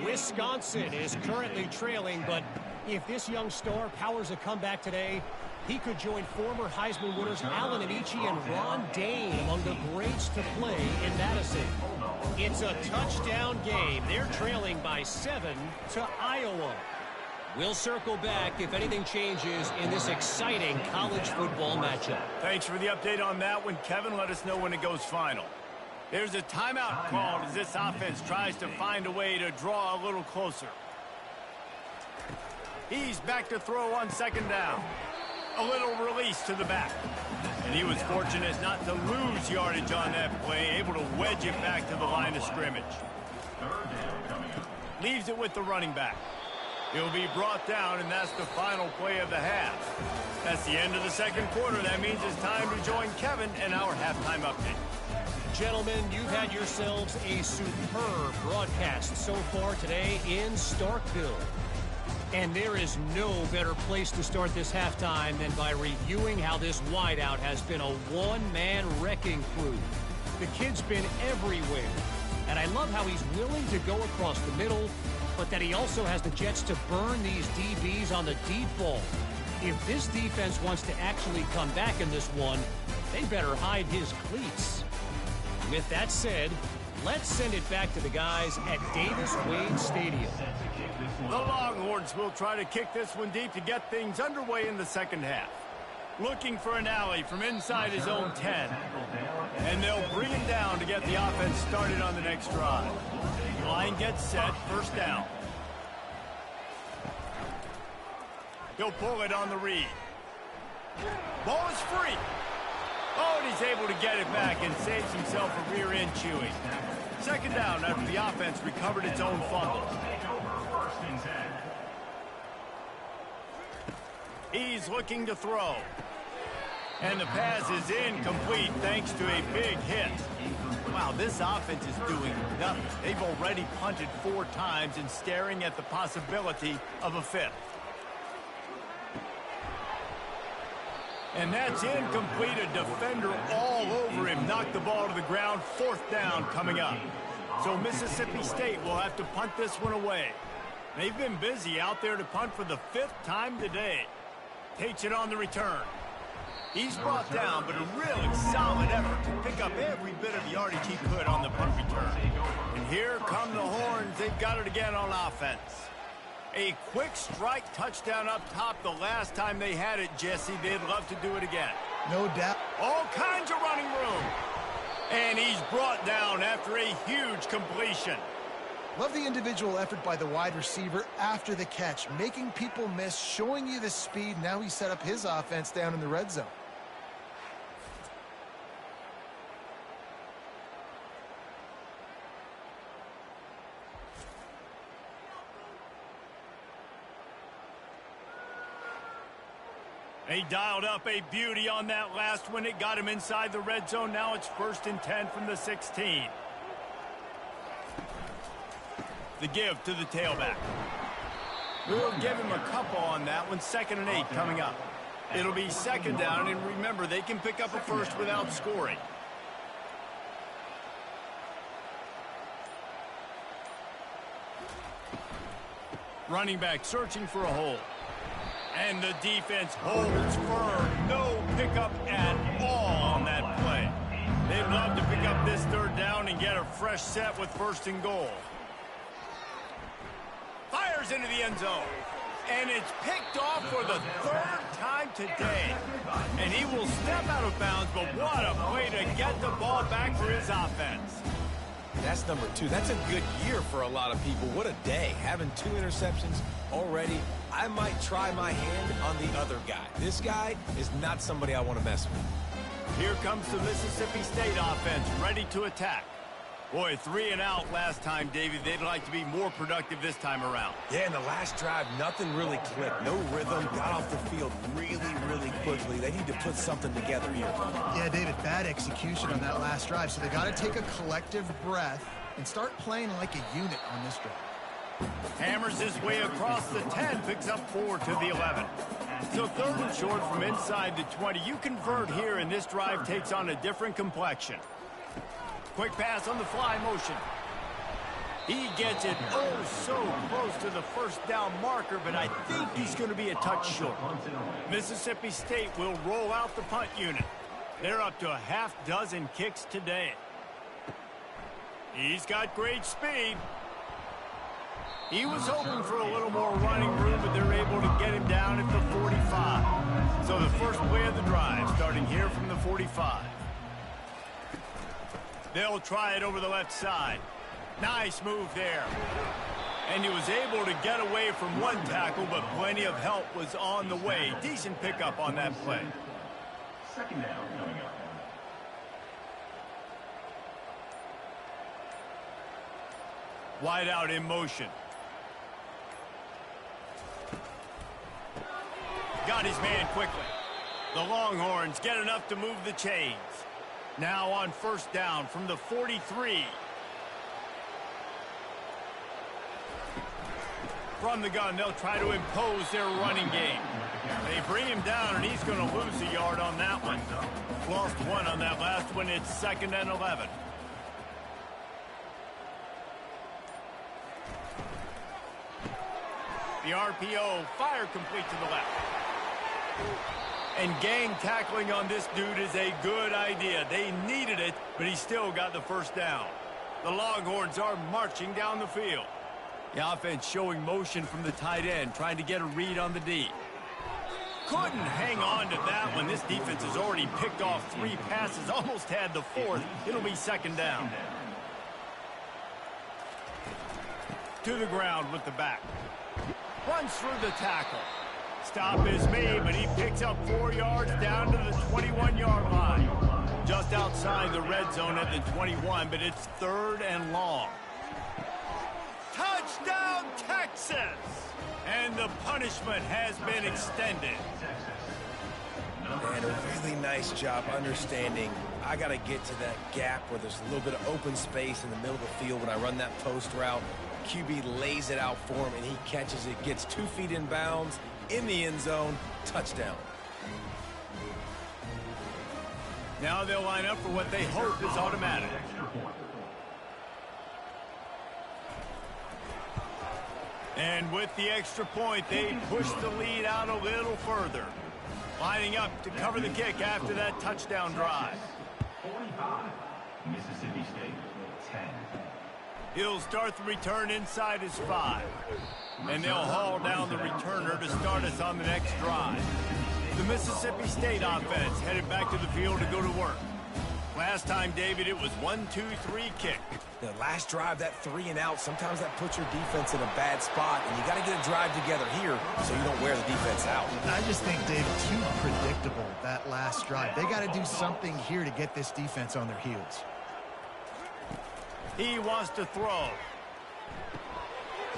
Wisconsin is currently trailing, but if this young star powers a comeback today, he could join former Heisman winners Allen Amici and Ron Dane among the greats to play in Madison. It's a touchdown game. They're trailing by 7 to Iowa. We'll circle back if anything changes in this exciting college football matchup. Thanks for the update on that one, Kevin. Let us know when it goes final. There's a timeout called as this offense tries to find a way to draw a little closer. He's back to throw on second down. A little release to the back. And he was fortunate not to lose yardage on that play, able to wedge it back to the line of scrimmage. Leaves it with the running back. He'll be brought down, and that's the final play of the half. That's the end of the second quarter. That means it's time to join Kevin in our halftime update. Gentlemen, you've had yourselves a superb broadcast so far today in Starkville. And there is no better place to start this halftime than by reviewing how this wideout has been a one-man wrecking crew. The kid's been everywhere, and I love how he's willing to go across the middle, but that he also has the jets to burn these DBs on the deep ball. If this defense wants to actually come back in this one, they better hide his cleats. With that said, let's send it back to the guys at Davis-Wade Stadium. The Longhorns will try to kick this one deep to get things underway in the second half. Looking for an alley from inside his own 10. And they'll bring him down to get the offense started on the next drive. Line gets set, first down. He'll pull it on the read. Ball is free. Oh, and he's able to get it back and saves himself a rear end chewing. Second down after the offense recovered its own fumble. He's looking to throw. And the pass is incomplete thanks to a big hit. Wow, this offense is doing nothing. They've already punted 4 times and staring at the possibility of a 5th. And that's incomplete. A defender all over him. Knocked the ball to the ground. 4th down coming up. So Mississippi State will have to punt this one away. They've been busy out there to punt for the 5th time today. Takes it on the return. He's brought down, but a really solid effort to pick up every bit of yardage he could on the punt return. And here come the Horns. They've got it again on offense. A quick strike touchdown up top the last time they had it, Jesse. They'd love to do it again. No doubt. All kinds of running room. And he's brought down after a huge completion. Love the individual effort by the wide receiver after the catch, making people miss, showing you the speed. Now he set up his offense down in the red zone. They dialed up a beauty on that last one. It got him inside the red zone. Now it's 1st and 10 from the 16. The give to the tailback. We'll give him a couple on that one. 2nd and 8 coming up. It'll be 2nd down, and remember, they can pick up a first without scoring. Running back searching for a hole. And the defense holds firm. No pickup at all on that play. They'd love to pick up this 3rd down and get a fresh set with 1st and goal. Fires into the end zone. And it's picked off for the 3rd time today. And he will step out of bounds, but what a play to get the ball back for his offense. That's number 2. That's a good year for a lot of people. What a day. Having 2 interceptions already. I might try my hand on the other guy. This guy is not somebody I want to mess with. Here comes the Mississippi State offense, ready to attack. Boy, 3 and out last time, David. They'd like to be more productive this time around. Yeah, in the last drive, nothing really clicked. No rhythm. Got off the field really quickly. They need to put something together here. Yeah, David, bad execution on that last drive. So they got to take a collective breath and start playing like a unit on this drive. Hammers his way across the 10, picks up 4 to the 11. So 3rd and short from inside the 20. You convert here, and this drive takes on a different complexion. Quick pass on the fly motion. He gets it oh so close to the 1st down marker, but I think he's going to be a touch short. Mississippi State will roll out the punt unit. They're up to a half-dozen kicks today. He's got great speed. He was hoping for a little more running room, but they're able to get him down at the 45. So the first play of the drive, starting here from the 45. They'll try it over the left side. Nice move there. And he was able to get away from one tackle, but plenty of help was on the way. Decent pickup on that play. 2nd down coming up. Wide out in motion. found his man quickly. The Longhorns get enough to move the chains. Now on first down from the 43. From the gun, they'll try to impose their running game. They bring him down, and he's going to lose a yard on that one. Lost one on that last one. It's 2nd and 11. The RPO, fire complete to the left. And gang tackling on this dude is a good idea. They needed it, but he still got the first down. The Longhorns are marching down the field. The offense showing motion from the tight end, trying to get a read on the D. Couldn't hang on to that one. This defense has already picked off 3 passes, almost had the 4th. It'll be 2nd down. To the ground with the back. Runs through the tackle. Stop is made, but he picks up 4 yards down to the 21-yard line. Just outside the red zone at the 21, but it's 3rd and long. Touchdown, Texas! And the punishment has been extended. And a really nice job understanding I got to get to that gap where there's a little bit of open space in the middle of the field when I run that post route. QB lays it out for him, and he catches it, gets 2 feet in bounds, in the end zone, touchdown. Now they'll line up for what they hope is automatic. And with the extra point, they push the lead out a little further. Lining up to cover the kick after that touchdown drive. 45, Mississippi State, 10. He'll start the return inside his 5. And they'll haul down the returner to start us on the next drive. The Mississippi State offense headed back to the field to go to work. Last time, David, it was 1-2-3 kick. The last drive, that 3 and out, sometimes that puts your defense in a bad spot, and you got to get a drive together here so you don't wear the defense out. I just think, David, too predictable, that last drive. They got to do something here to get this defense on their heels. He wants to throw.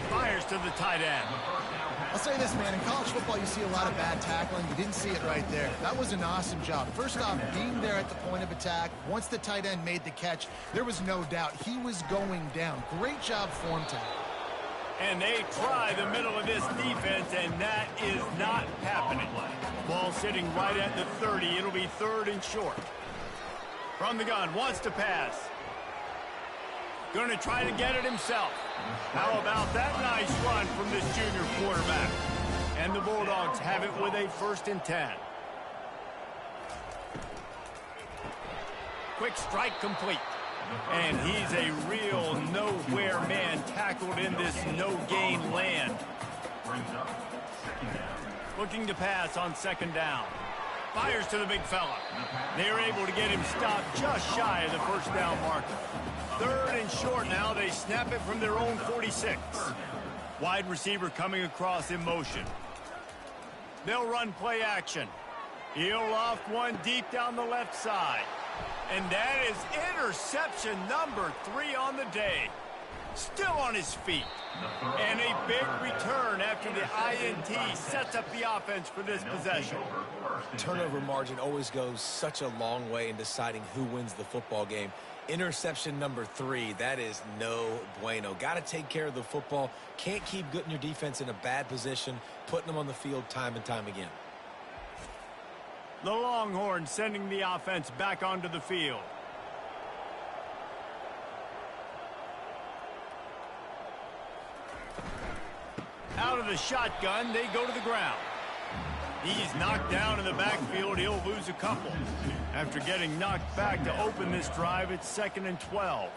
Fires to the tight end. I'll say this, man. In college football, you see a lot of bad tackling. You didn't see it right there. That was an awesome job. First off, being there at the point of attack. Once the tight end made the catch, there was no doubt he was going down. Great job form time. And they try the middle of this defense, and that is not happening. Ball sitting right at the 30. It'll be 3rd and short. From the gun, wants to pass. Going to try to get it himself. How about that nice run from this junior quarterback? And the Bulldogs have it with a 1st and 10. Quick strike complete. And he's a real nowhere man tackled in this no-gain land. Looking to pass on 2nd down. Fires to the big fella. They're able to get him stopped just shy of the 1st down marker. 3rd and short now. They snap it from their own 46. Wide receiver coming across in motion. They'll run play action. He'll loft one deep down the left side. And that is interception number 3 on the day. Still on his feet. And a big return after the INT sets up the offense for this possession. Turnover margin always goes such a long way in deciding who wins the football game. Interception number 3, that is no bueno. Got to take care of the football. Can't keep getting your defense in a bad position, putting them on the field time and time again. The Longhorns sending the offense back onto the field. Out of the shotgun, they go to the ground. He's knocked down in the backfield. He'll lose a couple. After getting knocked back to open this drive, it's 2nd and 12.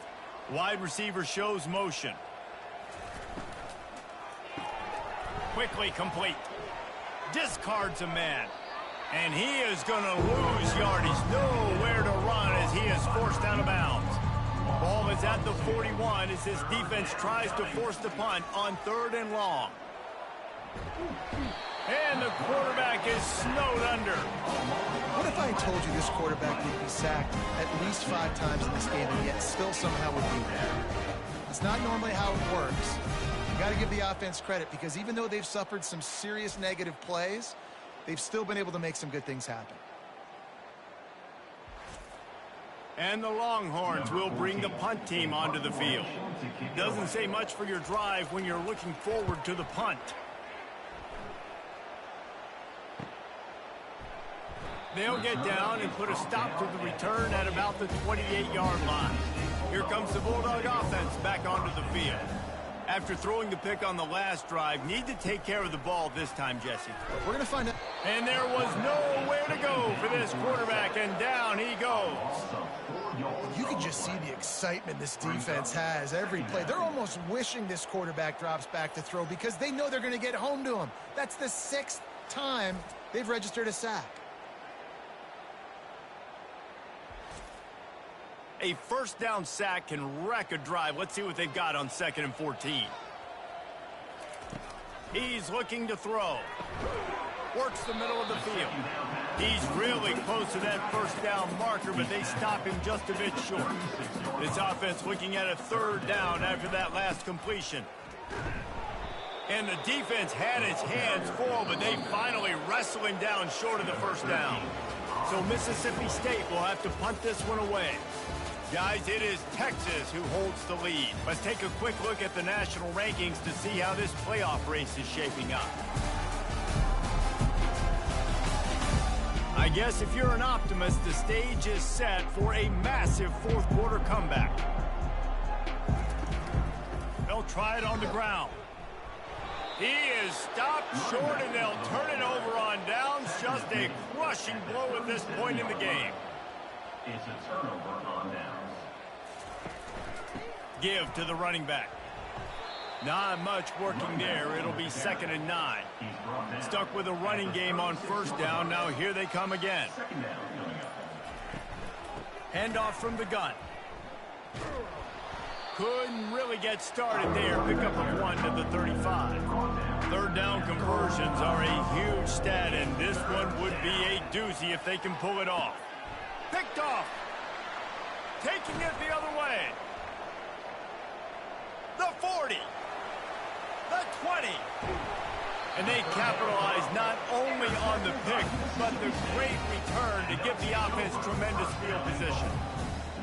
Wide receiver shows motion. Quickly complete. Discards a man. And he is going to lose yardage. Nowhere to run as he is forced out of bounds. Ball is at the 41 as his defense tries to force the punt on 3rd and long. And the quarterback is snowed under. What if I told you this quarterback would be sacked at least 5 times in this game and yet still somehow would be there? It's not normally how it works. You got to give the offense credit because even though they've suffered some serious negative plays, they've still been able to make some good things happen. And the Longhorns will bring the punt team onto the field. Doesn't say much for your drive when you're looking forward to the punt. They'll get down and put a stop to the return at about the 28-yard line. Here comes the Bulldog offense back onto the field. After throwing the pick on the last drive, need to take care of the ball this time, Jesse. We're going to find out. And there was nowhere to go for this quarterback, and down he goes. You can just see the excitement this defense has every play. They're almost wishing this quarterback drops back to throw because they know they're going to get home to him. That's the 6th time they've registered a sack. A first down sack can wreck a drive. Let's see what they've got on 2nd and 14. He's looking to throw. Works the middle of the field. He's really close to that first down marker, but they stop him just a bit short. This offense looking at a 3rd down after that last completion. And the defense had its hands full, but they finally wrestle him down short of the first down. So Mississippi State will have to punt this one away. Guys, it is Texas who holds the lead. Let's take a quick look at the national rankings to see how this playoff race is shaping up. I guess if you're an optimist, the stage is set for a massive 4th quarter comeback. They'll try it on the ground. He is stopped short, and they'll turn it over on downs. Just a crushing blow at this point in the game. It's a turnover on downs. Give to the running back. Not much working there. It'll be 2nd and 9. Stuck with a running game on 1st down. Now here they come again. Handoff from the gun. Couldn't really get started there. Pickup of 1 to the 35. 3rd down conversions are a huge stat, and this one would be a doozy if they can pull it off. Picked off. Taking it the other way. The 40. The 20. And they capitalize not only on the pick, but the great return to give the offense tremendous field position.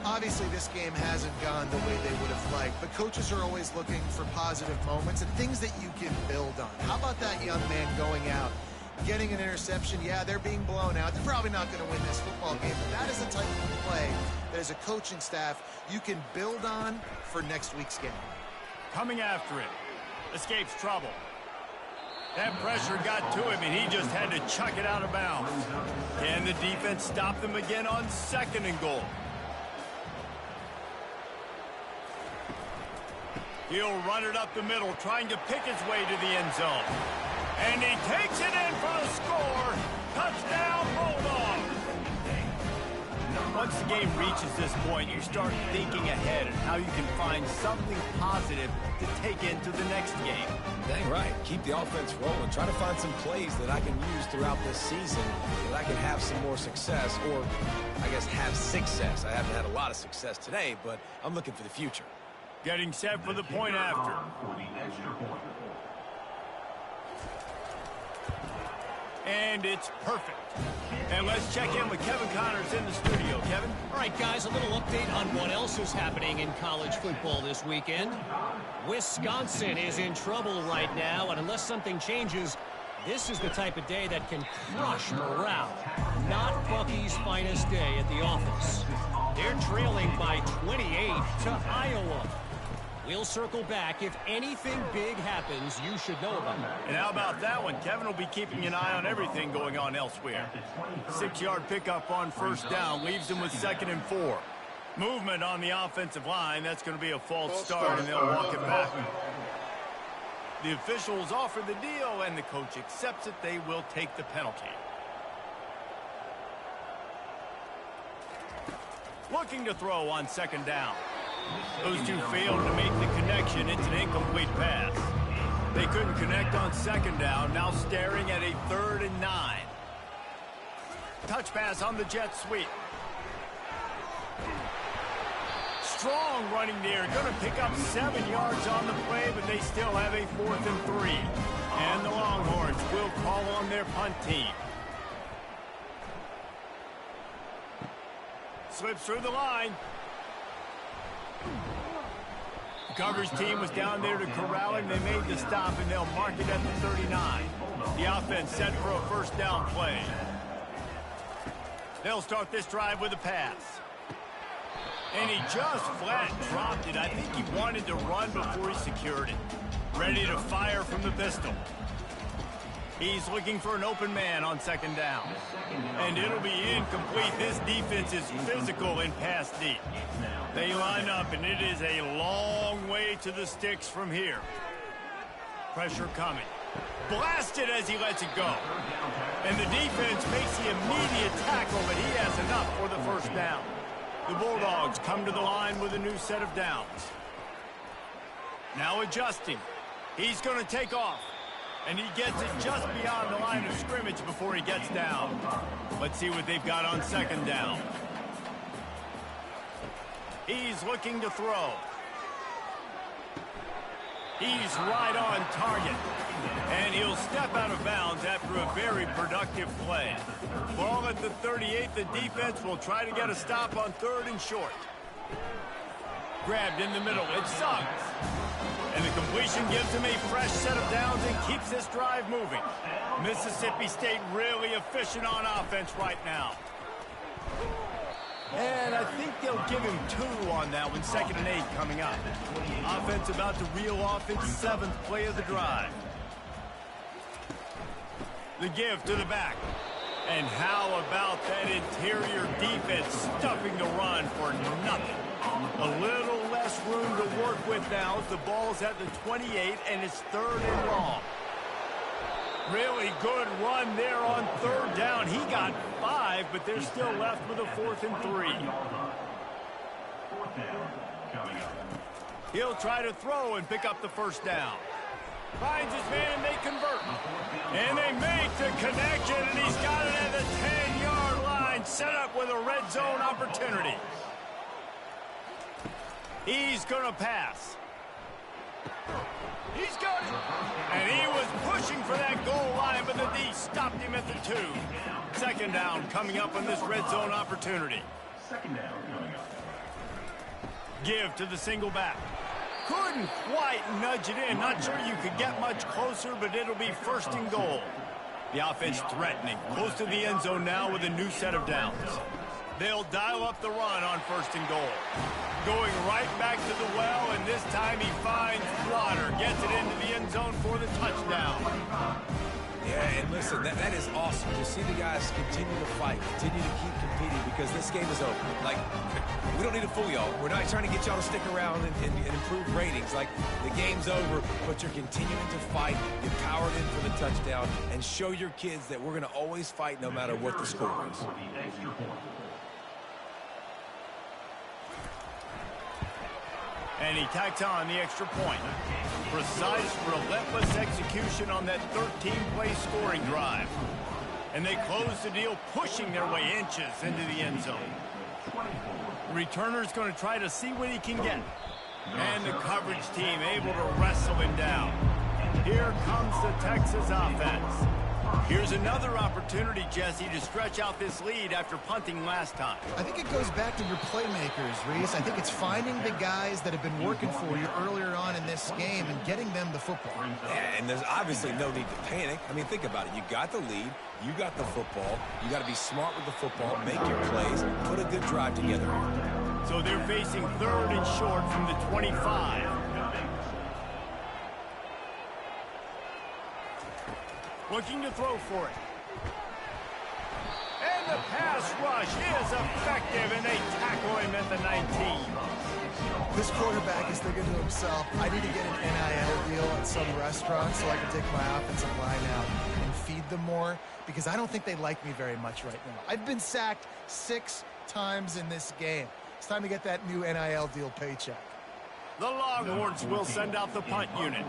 Obviously, this game hasn't gone the way they would have liked, but coaches are always looking for positive moments and things that you can build on. How about that young man going out, getting an interception? Yeah, they're being blown out. They're probably not going to win this football game, but that is the type of play that as a coaching staff you can build on for next week's game. Coming after it. Escapes trouble. That pressure got to him, and he just had to chuck it out of bounds. Can the defense stop them again on 2nd and goal? He'll run it up the middle, trying to pick his way to the end zone. And he takes it in for the score. Touchdown, Bulldogs! Once the game reaches this point, you start thinking ahead and how you can find something positive to take into the next game. Dang right. Keep the offense rolling. Try to find some plays that I can use throughout this season that I can have some more success, or I guess have success. I haven't had a lot of success today, but I'm looking for the future. Getting set for the point after. For the extra point. And it's perfect. And let's check in with Kevin Connors in the studio. Kevin? All right, guys, a little update on what else is happening in college football this weekend. Wisconsin is in trouble right now, and unless something changes, this is the type of day that can crush morale. Not Bucky's finest day at the office. They're trailing by 28 to Iowa. We'll circle back. If anything big happens, you should know about it. And how about that one? Kevin will be keeping an eye on everything going on elsewhere. 6-yard pickup on 1st down leaves them with 2nd and 4. Movement on the offensive line. That's going to be a false start, and they'll walk it back. The officials offer the deal, and the coach accepts it. They will take the penalty. Looking to throw on 2nd down. Those two failed to make the connection. It's an incomplete pass. They couldn't connect on 2nd down. Now staring at a 3rd and 9. Touch pass on the jet sweep. Strong running there. Going to pick up 7 yards on the play, but they still have a 4th and 3. And the Longhorns will call on their punt team. slips through the line. The coverage team was down there to corral him. They made the stop, and they'll mark it at the 39. The offense set for a first down play. They'll start this drive with a pass. And he just flat dropped it. I think he wanted to run before he secured it. Ready to fire from the pistol. He's looking for an open man on second down. And it'll be incomplete. This defense is physical and pass deep. They line up, and it is a long way to the sticks from here. Pressure coming. Blasted as he lets it go. And the defense makes the immediate tackle, but he has enough for the first down. The Bulldogs come to the line with a new set of downs. Now adjusting. He's going to take off. And he gets it just beyond the line of scrimmage before he gets down. Let's see what they've got on second down. He's looking to throw. He's right on target. And he'll step out of bounds after a very productive play. Ball at the 38. The defense will try to get a stop on third and short. Grabbed in the middle. It sucks. And the completion gives him a fresh set of downs and keeps this drive moving. Mississippi State really efficient on offense right now. And I think they'll give him 2 on that one, 2nd and 8 coming up. Offense about to reel off its 7th play of the drive. The give to the back. And how about that interior defense stuffing the run for nothing? A little less room to work with now as the ball's at the 28 and it's 3rd and long. Really good run there on 3rd down. He got 5, but they're still left with a 4th and 3. He'll try to throw and pick up the first down. Finds his man and they convert. And they make the connection, and he's got it at the 10-yard line, set up with a red zone opportunity. He's going to pass. He's got it. And he was pushing for that goal line, but the D stopped him at the 2. 2nd down coming up on this red zone opportunity. 2nd down coming up. Give to the single back. Couldn't quite nudge it in. Not sure you could get much closer, but it'll be 1st and goal. The offense threatening. Close to the end zone now with a new set of downs. They'll dial up the run on 1st and goal. Going right back to the well, and this time he finds Water. Gets it into the end zone for the touchdown. Yeah, and listen, that is awesome to see the guys continue to fight, continue to keep competing, because this game is over. Like, we don't need to fool y'all. We're not trying to get y'all to stick around and improve ratings. Like, the game's over, but you're continuing to fight. You powered in for the touchdown, and show your kids that we're going to always fight no matter what the score is. And he tacks on the extra point. Precise, relentless execution on that 13-play scoring drive. And they close the deal, pushing their way inches into the end zone. The returner's going to try to see what he can get. And the coverage team able to wrestle him down. Here comes the Texas offense. Here's another opportunity, Jesse, to stretch out this lead after punting last time. I think it goes back to your playmakers, Reese. I think it's finding the guys that have been working for you earlier on in this game and getting them the football. Yeah, and there's obviously no need to panic. I mean, think about it. You got the lead. You got the football. You got to be smart with the football, make your plays, put a good drive together. So they're facing 3rd and short from the 25. Looking to throw for it. And the pass rush is effective, and they tackle him at the 19. This quarterback is thinking to himself, I need to get an NIL deal at some restaurant so I can take my offensive line out and feed them more, because I don't think they like me very much right now. I've been sacked 6 times in this game. It's time to get that new NIL deal paycheck. The Longhorns will send out the punt unit.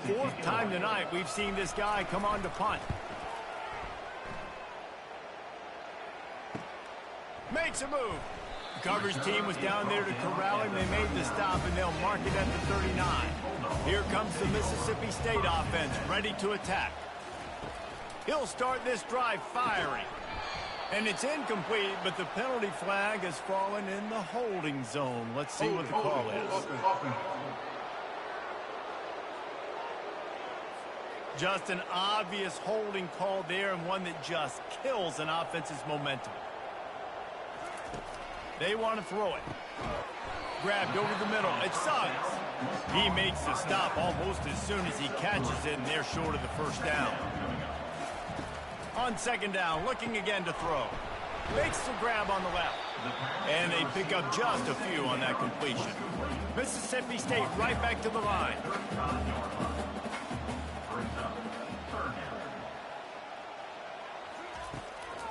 4th time tonight we've seen this guy come on to punt. Makes a move. The coverage team was down there to corral him. They made the stop, and they'll mark it at the 39. Here comes the Mississippi State offense, ready to attack. He'll start this drive firing. And it's incomplete, but the penalty flag has fallen in the holding zone. Let's see what the call is. Just an obvious holding call there, and one that just kills an offense's momentum. They want to throw it. Grabbed over the middle. It's Suggs. He makes the stop almost as soon as he catches it, and they're short of the first down. On second down, looking again to throw. Makes the grab on the left. And they pick up just a few on that completion. Mississippi State right back to the line.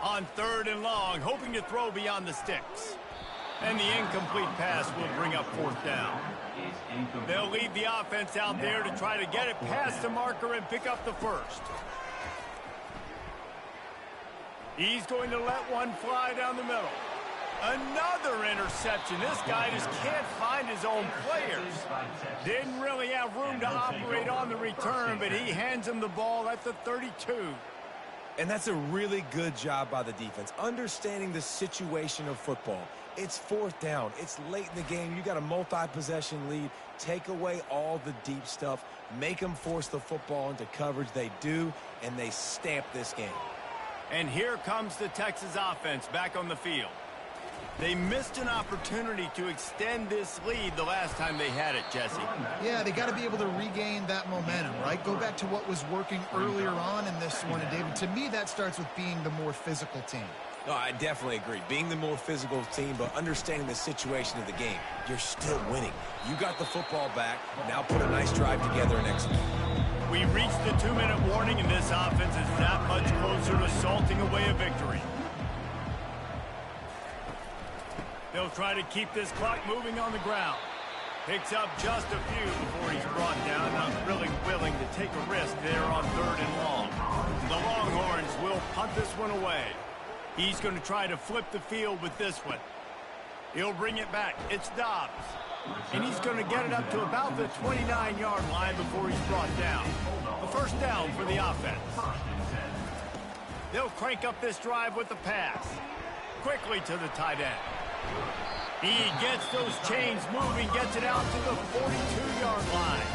On third and long, hoping to throw beyond the sticks. And the incomplete pass will bring up fourth down. They'll leave the offense out there to try to get it past the marker and pick up the first. He's going to let one fly down the middle. Another interception. This guy just can't find his own players. Didn't really have room to operate on the return, but he hands him the ball at the 32. And that's a really good job by the defense, understanding the situation of football. It's fourth down. It's late in the game. You got a multi-possession lead. Take away all the deep stuff. Make them force the football into coverage. They do, and they stamp this game. And here comes the Texas offense back on the field. They missed an opportunity to extend this lead the last time they had it, Jesse. Yeah, they got to be able to regain that momentum, right? Go back to what was working earlier on in this one. And, David, to me, that starts with being the more physical team. No, I definitely agree. Being the more physical team, but understanding the situation of the game. You're still winning. You got the football back. Now put a nice drive together and execute. We reached the 2-minute warning, and this offense is that much closer to salting away a victory. They'll try to keep this clock moving on the ground. Picks up just a few before he's brought down. Not really willing to take a risk there on third and long. The Longhorns will punt this one away. He's going to try to flip the field with this one. He'll bring it back. It's Dobbs. And he's going to get it up to about the 29-yard line before he's brought down. A first down for the offense. They'll crank up this drive with the pass. Quickly to the tight end. He gets those chains moving, gets it out to the 42-yard line.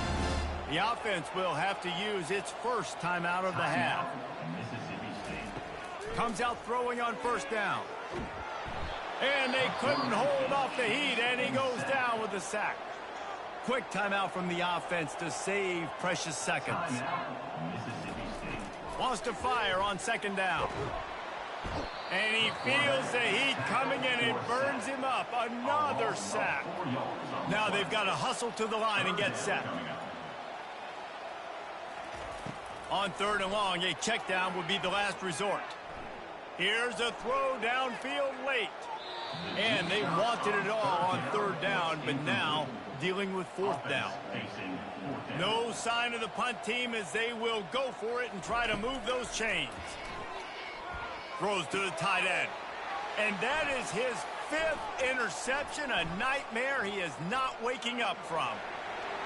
The offense will have to use its first timeout of the half. Comes out throwing on first down. And they couldn't hold off the heat, and he goes down with a sack. Quick timeout from the offense to save precious seconds. Wants to fire on second down. And he feels the heat coming in. It burns him up. Another sack. Now they've got to hustle to the line and get set. On third and long, a check down would be the last resort. Here's a throw downfield late. And they wanted it all on third down, but now dealing with fourth down. No sign of the punt team as they will go for it and try to move those chains. Throws to the tight end. And that is his 5th interception, a nightmare he is not waking up from.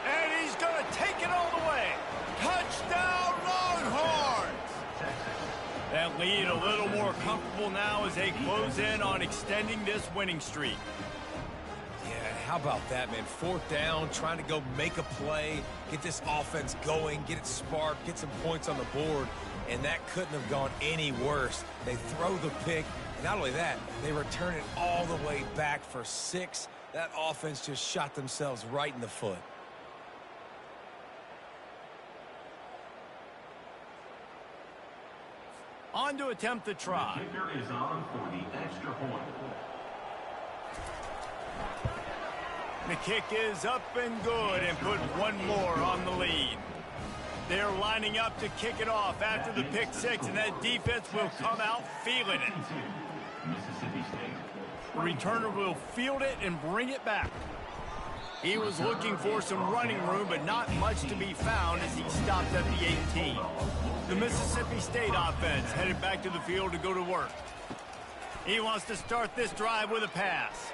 And he's going to take it all the way. Touchdown, Longhorns! That lead a little more comfortable now as they close in on extending this winning streak. Yeah, how about that, man? Fourth down, trying to go make a play, get this offense going, get it sparked, get some points on the board, and that couldn't have gone any worse. They throw the pick, and not only that, they return it all the way back for 6. That offense just shot themselves right in the foot. On to attempt the try. The kicker is on for the extra point. The kick is up and good and put one more on the lead. They're lining up to kick it off after the pick six, and that defense will come out feeling it. Mississippi State. The returner will field it and bring it back. He was looking for some running room, but not much to be found as he stopped at the 18. The Mississippi State offense headed back to the field to go to work. He wants to start this drive with a pass.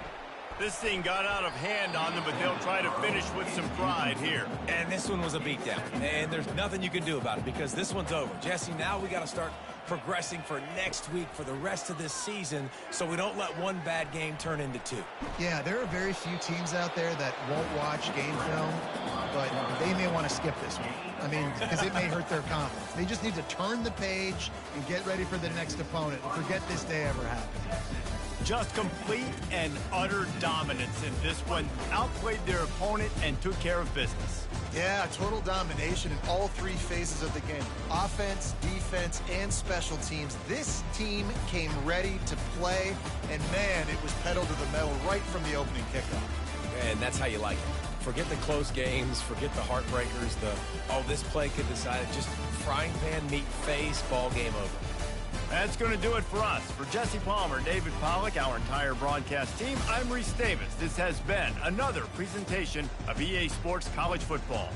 This thing got out of hand on them, but they'll try to finish with some pride here. And this one was a beatdown, and there's nothing you can do about it because this one's over. Jesse, now we got to start progressing for next week for the rest of this season so we don't let one bad game turn into two. Yeah, there are very few teams out there that won't watch game film, but they may want to skip this one. I mean, because it may hurt their confidence. They just need to turn the page and get ready for the next opponent and forget this day ever happened. Just complete and utter dominance in this one. Outplayed their opponent and took care of business. Yeah, total domination in all three phases of the game. Offense, defense, and special teams. This team came ready to play, and man, it was pedal to the metal right from the opening kickoff. And that's how you like it. Forget the close games, forget the heartbreakers, this play could decide it. Just frying pan, meat face, ball game over. That's going to do it for us. For Jesse Palmer, David Pollack, our entire broadcast team, I'm Reese Davis. This has been another presentation of EA Sports College Football.